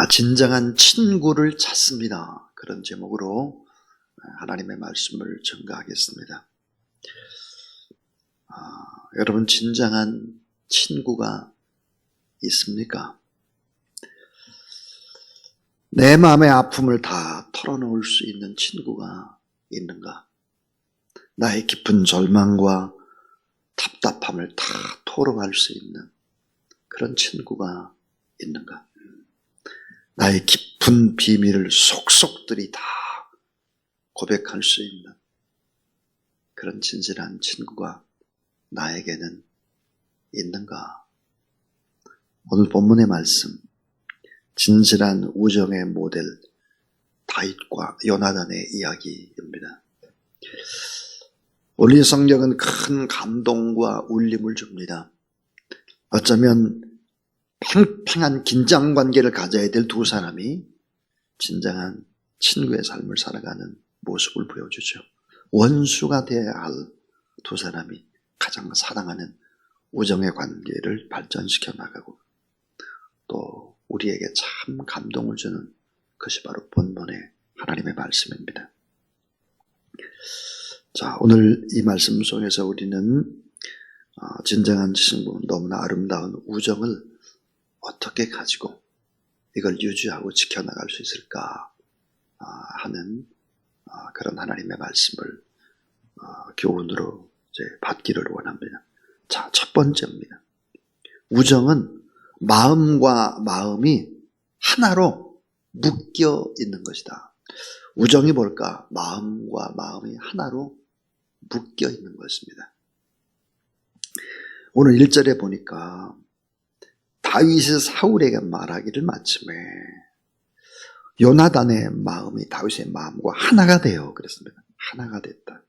진정한 친구를 찾습니다. 그런 제목으로 하나님의 말씀을 전가하겠습니다. 여러분, 진정한 친구가 있습니까? 내 마음의 아픔을 다 털어놓을 수 있는 친구가 있는가? 나의 깊은 절망과 답답함을 다 토로할 수 있는 그런 친구가 있는가? 나의 깊은 비밀을 속속들이 다 고백할 수 있는 그런 진실한 친구가 나에게는 있는가? 오늘 본문의 말씀, 진실한 우정의 모델 다윗과 요나단의 이야기입니다. 오늘 성경은 큰 감동과 울림을 줍니다. 어쩌면 팽팽한 긴장관계를 가져야 될 두 사람이 진정한 친구의 삶을 살아가는 모습을 보여주죠. 원수가 되어야 할 두 사람이 가장 사랑하는 우정의 관계를 발전시켜 나가고 또 우리에게 참 감동을 주는 것이 바로 본문의 하나님의 말씀입니다. 자, 오늘 이 말씀 속에서 우리는 진정한 친구, 너무나 아름다운 우정을 어떻게 가지고 이걸 유지하고 지켜나갈 수 있을까 하는 그런 하나님의 말씀을 교훈으로 이제 받기를 원합니다. 자, 첫 번째입니다. 우정은 마음과 마음이 하나로 묶여 있는 것이다. 우정이 뭘까? 마음과 마음이 하나로 묶여 있는 것입니다. 오늘 1절에 보니까 다윗이 사울에게 말하기를 마침에 요나단의 마음이 다윗의 마음과 하나가 되어 그랬습니다. 하나가 됐다.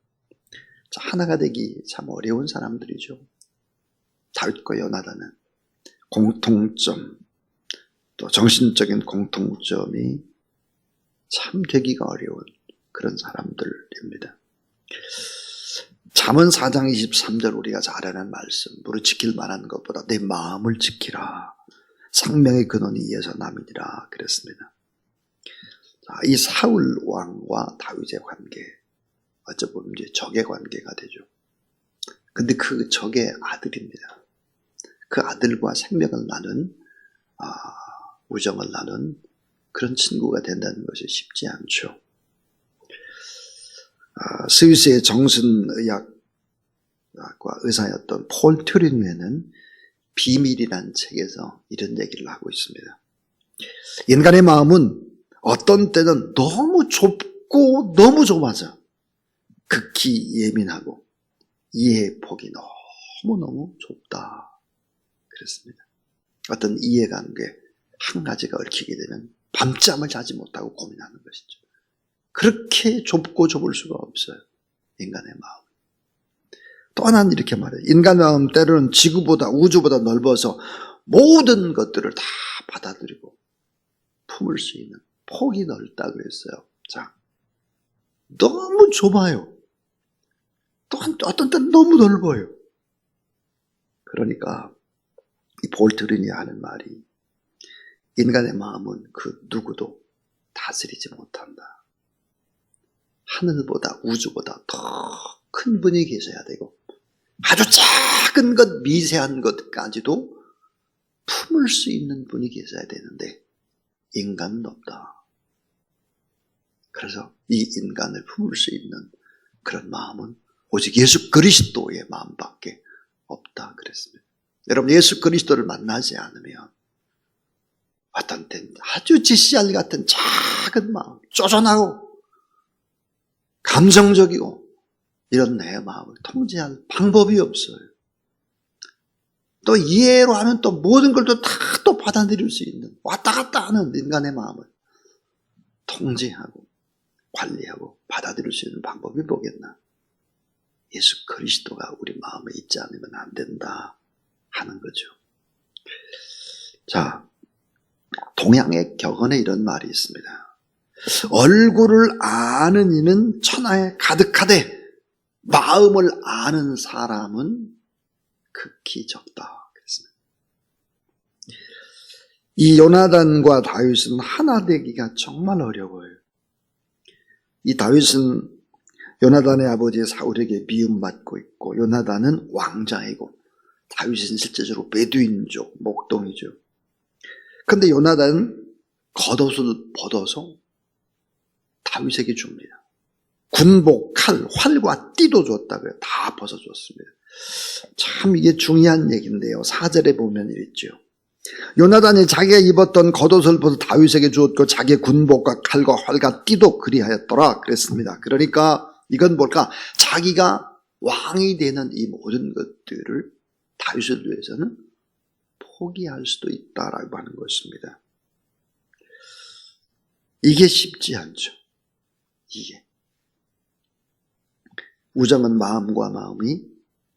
자, 하나가 되기 참 어려운 사람들이죠. 다윗과 요나단은 공통점, 또 정신적인 공통점이 참 되기가 어려운 그런 사람들입니다. 잠언 4장 23절 우리가 잘 아는 말씀, 무릇 지킬 만한 것보다 내 마음을 지키라. 생명의 근원이 이에서 남이니라 그랬습니다. 자, 이 사울 왕과 다윗의 관계, 어쩌면 이제 적의 관계가 되죠. 근데 그 적의 아들입니다. 그 아들과 생명을 나눈, 우정을 나눈 그런 친구가 된다는 것이 쉽지 않죠. 스위스의 정신의학과 의사였던 폴 튜링웨는 비밀이라는 책에서 이런 얘기를 하고 있습니다. 인간의 마음은 어떤 때는 너무 좁고 너무 좁아져 극히 예민하고 이해의 폭이 너무너무 좁다 그랬습니다. 어떤 이해관계 한 가지가 얽히게 되면 밤잠을 자지 못하고 고민하는 것이죠. 그렇게 좁고 좁을 수가 없어요. 인간의 마음. 또 하나는 이렇게 말해요. 인간의 마음 때로는 지구보다 우주보다 넓어서 모든 것들을 다 받아들이고 품을 수 있는 폭이 넓다 그랬어요. 자, 너무 좁아요. 또 어떤 때는 너무 넓어요. 그러니까 이 볼트린이 하는 말이 인간의 마음은 그 누구도 다스리지 못한다. 하늘보다 우주보다 더 큰 분이 계셔야 되고 아주 작은 것, 미세한 것까지도 품을 수 있는 분이 계셔야 되는데 인간은 없다. 그래서 이 인간을 품을 수 있는 그런 마음은 오직 예수 그리스도의 마음밖에 없다 그랬습니다. 여러분, 예수 그리스도를 만나지 않으면 어떤 때는 아주 지씨알 같은 작은 마음, 쪼잔하고 감정적이고 이런 내 마음을 통제할 방법이 없어요. 또 이해로 하면 또 모든 걸 다 또 받아들일 수 있는 왔다 갔다 하는 인간의 마음을 통제하고 관리하고 받아들일 수 있는 방법이 뭐겠나? 예수 그리스도가 우리 마음에 있지 않으면 안 된다 하는 거죠. 자, 동양의 격언에 이런 말이 있습니다. 얼굴을 아는 이는 천하에 가득하되 마음을 아는 사람은 극히 적다. 그랬습니다. 이 요나단과 다윗은 하나 되기가 정말 어려워요. 이 다윗은 요나단의 아버지 사울에게 미움받고 있고, 요나단은 왕자이고, 다윗은 실제적으로 베두인족, 목동이죠. 그런데 요나단은 겉옷을 벗어서 다윗에게 줍니다. 군복, 칼, 활과 띠도 줬다고요. 다 벗어줬습니다. 참 이게 중요한 얘기인데요. 4절에 보면 이랬죠. 요나단이 자기가 입었던 겉옷을 벗어 다윗에게 주었고 자기의 군복과 칼과 활과 띠도 그리하였더라 그랬습니다. 그러니까 이건 뭘까? 자기가 왕이 되는 이 모든 것들을 다윗을 위해서는 포기할 수도 있다라고 하는 것입니다. 이게 쉽지 않죠. 이게. 우정은 마음과 마음이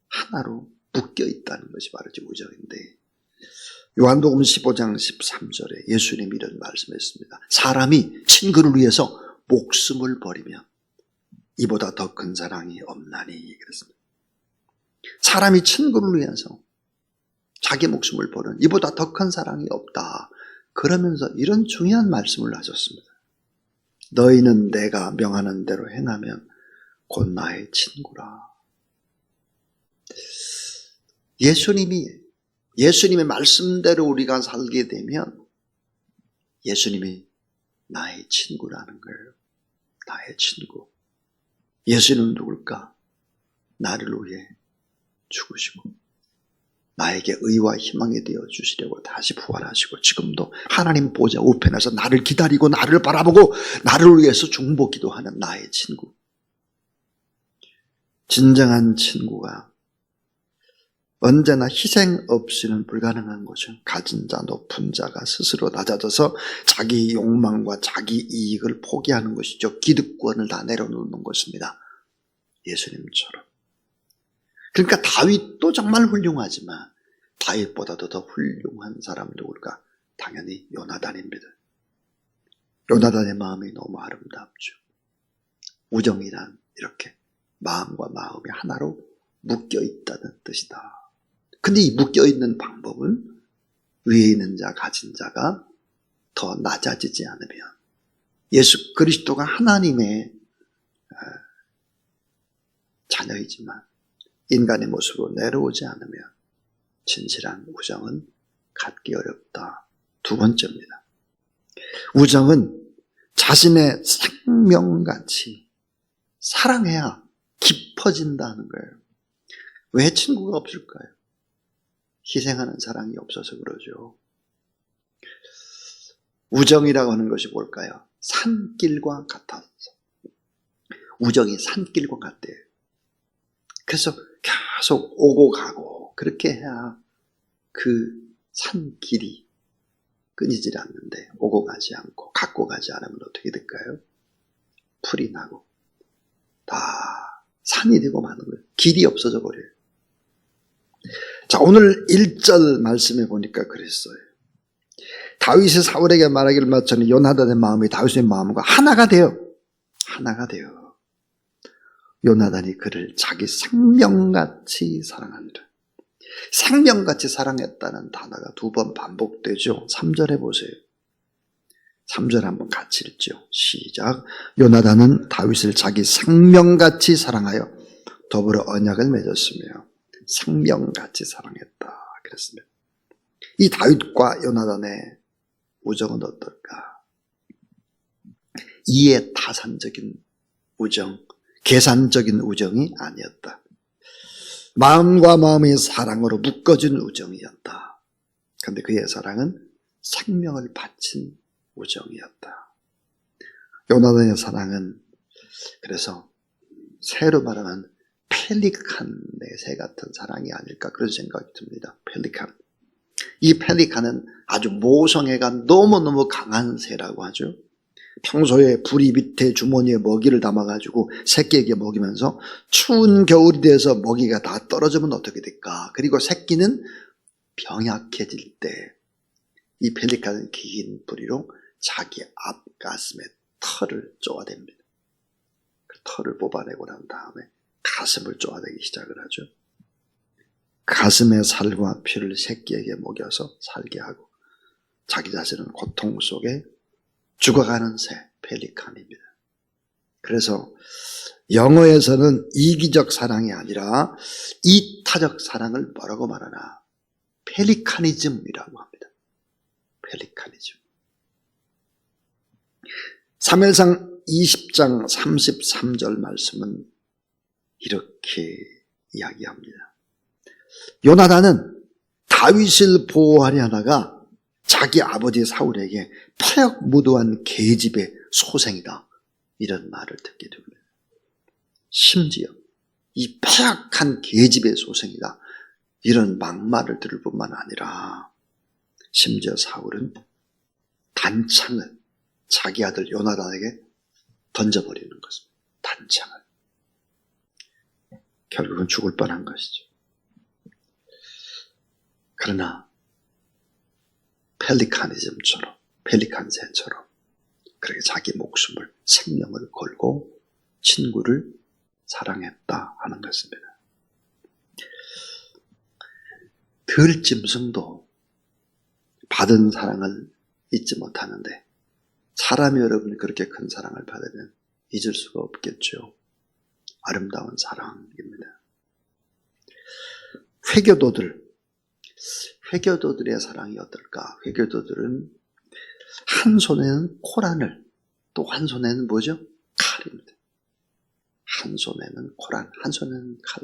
하나로 묶여 있다는 것이 바로 우정인데, 요한복음 15장 13절에 예수님이 이런 말씀했습니다. 사람이 친구를 위해서 목숨을 버리면 이보다 더 큰 사랑이 없나니 그랬습니다. 사람이 친구를 위해서 자기 목숨을 버리는 이보다 더 큰 사랑이 없다. 그러면서 이런 중요한 말씀을 하셨습니다. 너희는 내가 명하는 대로 행하면 곧 나의 친구라. 예수님의 말씀대로 우리가 살게 되면 예수님이 나의 친구라는 거예요. 나의 친구. 예수는 누굴까? 나를 위해 죽으시고 나에게 의와 희망이 되어 주시려고 다시 부활하시고 지금도 하나님 보좌 우편에서 나를 기다리고 나를 바라보고 나를 위해서 중보기도 하는 나의 친구. 진정한 친구가 언제나 희생 없이는 불가능한 거죠. 가진 자, 높은 자가 스스로 낮아져서 자기 욕망과 자기 이익을 포기하는 것이죠. 기득권을 다 내려놓는 것입니다. 예수님처럼. 그러니까 다윗도 정말 훌륭하지만 다윗보다도 더 훌륭한 사람 누굴까? 당연히 요나단입니다. 요나단의 마음이 너무 아름답죠. 우정이란 이렇게 마음과 마음이 하나로 묶여 있다는 뜻이다. 근데 이 묶여 있는 방법은 위에 있는 자, 가진 자가 더 낮아지지 않으면, 예수 그리스도가 하나님의 자녀이지만 인간의 모습으로 내려오지 않으면 진실한 우정은 갖기 어렵다. 두 번째입니다. 우정은 자신의 생명같이 사랑해야 깊어진다는 거예요. 왜 친구가 없을까요? 희생하는 사랑이 없어서 그러죠. 우정이라고 하는 것이 뭘까요? 산길과 같아서. 우정이 산길과 같대요. 그래서 계속 오고 가고 그렇게 해야 그 산길이 끊이질 않는데, 오고 가지 않고 갖고 가지 않으면 어떻게 될까요? 풀이 나고 다 산이 되고 마는 거예요. 길이 없어져 버려요. 자, 오늘 1절 말씀해 보니까 그랬어요. 다윗이 사울에게 말하기를 마쳤더니 요나단의 마음이 다윗의 마음과 하나가 돼요. 하나가 돼요. 요나단이 그를 자기 생명같이 사랑하니라. 생명같이 사랑했다는 단어가 두 번 반복되죠. 3절에 보세요. 3절 한번 같이 읽죠. 시작. 요나단은 다윗을 자기 생명같이 사랑하여 더불어 언약을 맺었으며 생명같이 사랑했다 그랬습니다. 이 다윗과 요나단의 우정은 어떨까? 이해타산적인 우정, 계산적인 우정이 아니었다. 마음과 마음의 사랑으로 묶어진 우정이었다. 그런데 그의 사랑은 생명을 바친 우정이었다. 요나단의 사랑은 그래서 새로 말하면 펠리칸의 새 같은 사랑이 아닐까 그런 생각이 듭니다. 펠리칸. 이 펠리칸은 아주 모성애가 너무너무 강한 새라고 하죠. 평소에 부리 밑에 주머니에 먹이를 담아가지고 새끼에게 먹이면서 추운 겨울이 돼서 먹이가 다 떨어지면 어떻게 될까? 그리고 새끼는 병약해질 때 이 펠리칸은 긴 부리로 자기 앞가슴에 털을 쪼아댑니다. 그 털을 뽑아내고 난 다음에 가슴을 쪼아대기 시작을 하죠. 가슴의 살과 피를 새끼에게 먹여서 살게 하고 자기 자신은 고통 속에 죽어가는 새, 펠리칸입니다. 그래서 영어에서는 이기적 사랑이 아니라 이타적 사랑을 뭐라고 말하나? 펠리카니즘이라고 합니다. 펠리카니즘. 사무엘상 20장 33절 말씀은 이렇게 이야기합니다. 요나단은 다윗을 보호하려다가 자기 아버지 사울에게 파역무도한 계집의 소생이다, 이런 말을 듣게 됩니다. 심지어 이 파역한 계집의 소생이다, 이런 막말을 들을 뿐만 아니라 심지어 사울은 단창을 자기 아들 요나단에게 던져버리는 것입니다. 단창을. 결국은 죽을 뻔한 것이죠. 그러나 펠리칸새처럼 그렇게 자기 목숨을, 생명을 걸고 친구를 사랑했다 하는 것입니다. 들짐승도 받은 사랑을 잊지 못하는데 사람이 여러분이 그렇게 큰 사랑을 받으면 잊을 수가 없겠죠. 아름다운 사랑입니다. 회교도들의 사랑이 어떨까? 회교도들은 한 손에는 코란을, 또 한 손에는 뭐죠? 칼입니다. 한 손에는 코란, 한 손에는 칼.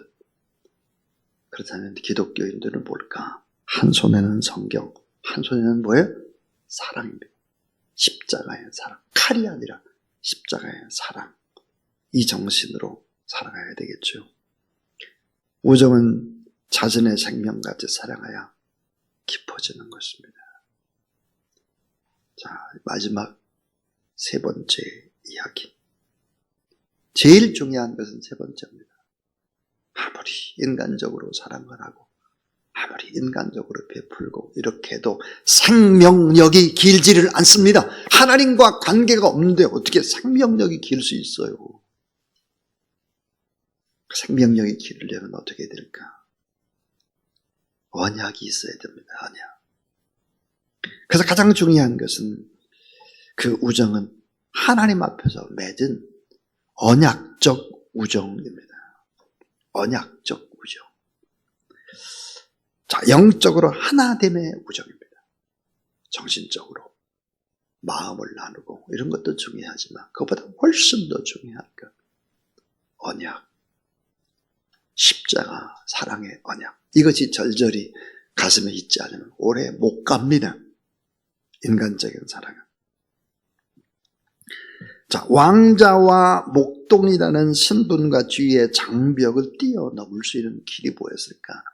그렇다면 기독교인들은 뭘까? 한 손에는 성경, 한 손에는 뭐예요? 사랑입니다. 십자가의 사랑. 칼이 아니라 십자가의 사랑. 이 정신으로 살아가야 되겠죠. 우정은 자신의 생명같이 사랑하여 깊어지는 것입니다. 자, 마지막 세 번째 이야기. 제일 중요한 것은 세 번째입니다. 아무리 인간적으로 사랑을 하고 아무리 인간적으로 베풀고 이렇게 해도 생명력이 길지를 않습니다. 하나님과 관계가 없는데 어떻게 생명력이 길 수 있어요? 생명력이 기르려면 어떻게 될까? 언약이 있어야 됩니다. 언약. 그래서 가장 중요한 것은 그 우정은 하나님 앞에서 맺은 언약적 우정입니다. 언약적 우정. 자, 영적으로 하나됨의 우정입니다. 정신적으로 마음을 나누고 이런 것도 중요하지만 그것보다 훨씬 더 중요한 것, 언약. 십자가 사랑의 언약. 이것이 절절히 가슴에 있지 않으면 오래 못 갑니다. 인간적인 사랑은. 자, 왕자와 목동이라는 신분과 지위의 장벽을 뛰어넘을 수 있는 길이 뭐였을까?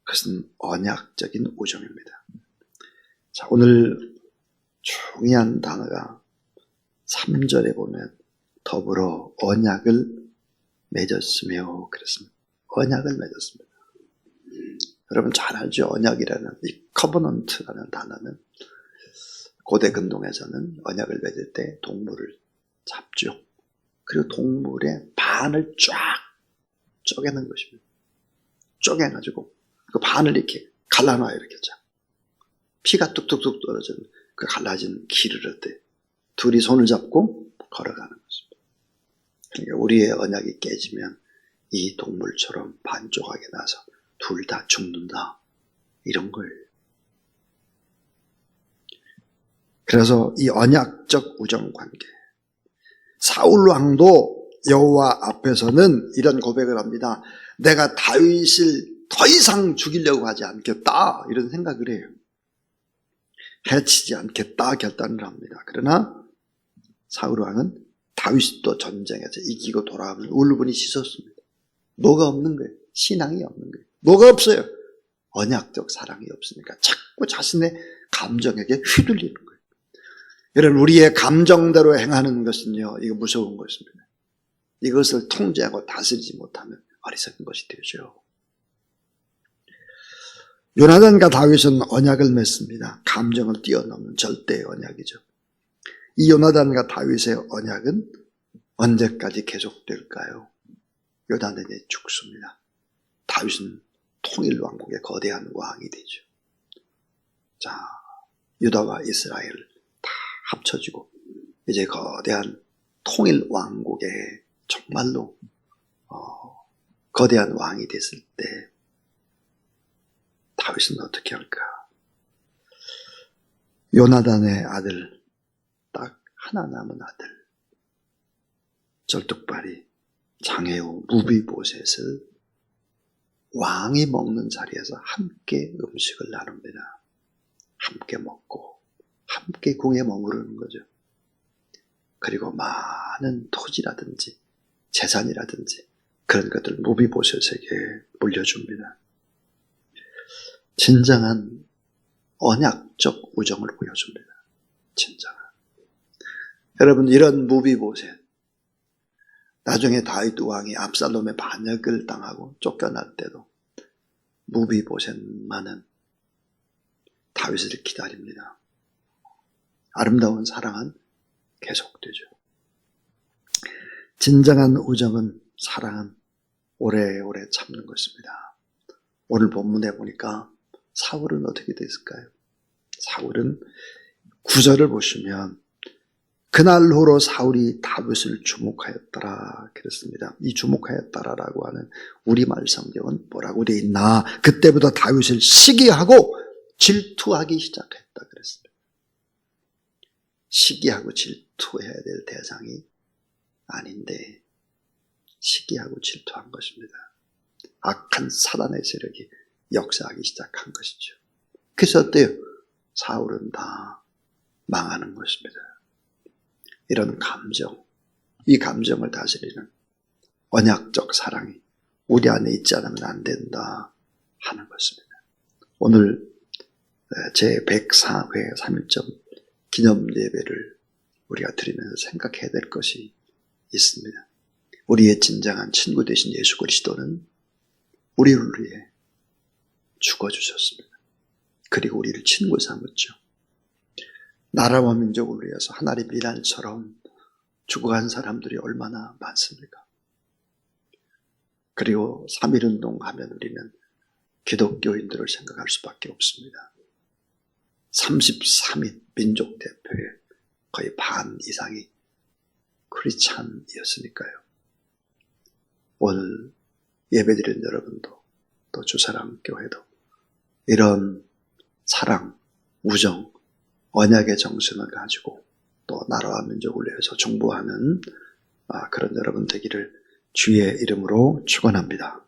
그것은 언약적인 우정입니다. 자, 오늘 중요한 단어가 3절에 보면 더불어 언약을 맺었으며 그랬습니다. 언약을 맺었습니다. 여러분 잘 알죠? 언약이라는 이 커버넌트라는 단어는 고대 근동에서는 언약을 맺을 때 동물을 잡죠. 그리고 동물의 반을 쫙 쪼개는 것입니다. 쪼개가지고 그 반을 이렇게 갈라놔요. 이렇게 쫙. 피가 뚝뚝뚝 떨어지는 그 갈라진 길을 어때? 둘이 손을 잡고 걸어가는 것입니다. 그러니까 우리의 언약이 깨지면 이 동물처럼 반쪽하게 나서 둘 다 죽는다. 이런 거예요. 그래서 이 언약적 우정관계. 사울 왕도 여호와 앞에서는 이런 고백을 합니다. 내가 다윗을 더 이상 죽이려고 하지 않겠다. 이런 생각을 해요. 해치지 않겠다 결단을 합니다. 그러나 사울 왕은 다윗도 전쟁에서 이기고 돌아오면 울분이 씻었습니다. 뭐가 없는 거예요? 신앙이 없는 거예요. 뭐가 없어요? 언약적 사랑이 없으니까 자꾸 자신의 감정에게 휘둘리는 거예요. 여러분, 우리의 감정대로 행하는 것은요, 이거 무서운 것입니다. 이것을 통제하고 다스리지 못하면 어리석은 것이 되죠. 요나단과 다윗은 언약을 맺습니다. 감정을 뛰어넘는 절대의 언약이죠. 이 요나단과 다윗의 언약은 언제까지 계속될까요? 요나단이 죽습니다. 다윗은 통일왕국의 거대한 왕이 되죠. 자, 유다와 이스라엘 다 합쳐지고 이제 거대한 통일 왕국의 정말로 거대한 왕이 됐을 때 다윗은 어떻게 할까? 요나단의 아들, 딱 하나 남은 아들, 절뚝발이 장애우 무비보셋을 왕이 먹는 자리에서 함께 음식을 나눕니다. 함께 먹고 함께 궁에 머무르는 거죠. 그리고 많은 토지라든지 재산이라든지 그런 것들을 무비보셋에게 물려줍니다. 진정한 언약적 우정을 보여줍니다. 진정한. 여러분, 이런 무비보셋, 나중에 다윗 왕이 압살롬의 반역을 당하고 쫓겨날 때도 무비보셋만은 다윗을 기다립니다. 아름다운 사랑은 계속되죠. 진정한 우정은, 사랑은 오래오래 참는 것입니다. 오늘 본문에 보니까 사울은 어떻게 됐을까요? 사울은 9절을 보시면 그날후로 사울이 다윗을 주목하였더라 그랬습니다. 이 주목하였더라라고 하는 우리말 성경은 뭐라고 되어 있나? 그때부터 다윗을 시기하고 질투하기 시작했다 그랬습니다. 시기하고 질투해야 될 대상이 아닌데 시기하고 질투한 것입니다. 악한 사단의 세력이 역사하기 시작한 것이죠. 그래서 어때요? 사울은 다 망하는 것입니다. 이런 감정, 이 감정을 다스리는 언약적 사랑이 우리 안에 있지 않으면 안 된다 하는 것입니다. 오늘 제104회 3.1점 기념 예배를 우리가 드리면서 생각해야 될 것이 있습니다. 우리의 진정한 친구 되신 예수 그리스도는 우리를 위해 죽어주셨습니다. 그리고 우리를 친구 삼았죠. 나라와 민족을 위해서 하나님 미랄처럼 죽어간 사람들이 얼마나 많습니까? 그리고 3.1운동 하면 우리는 기독교인들을 생각할 수밖에 없습니다. 33인 민족 대표의 거의 반 이상이 크리스찬이었으니까요. 오늘 예배드린 여러분도 또 주사랑교회도 이런 사랑, 우정, 언약의 정신을 가지고 또 나라와 민족을 위해서 중보하는 그런 여러분 되기를 주의 이름으로 축원합니다.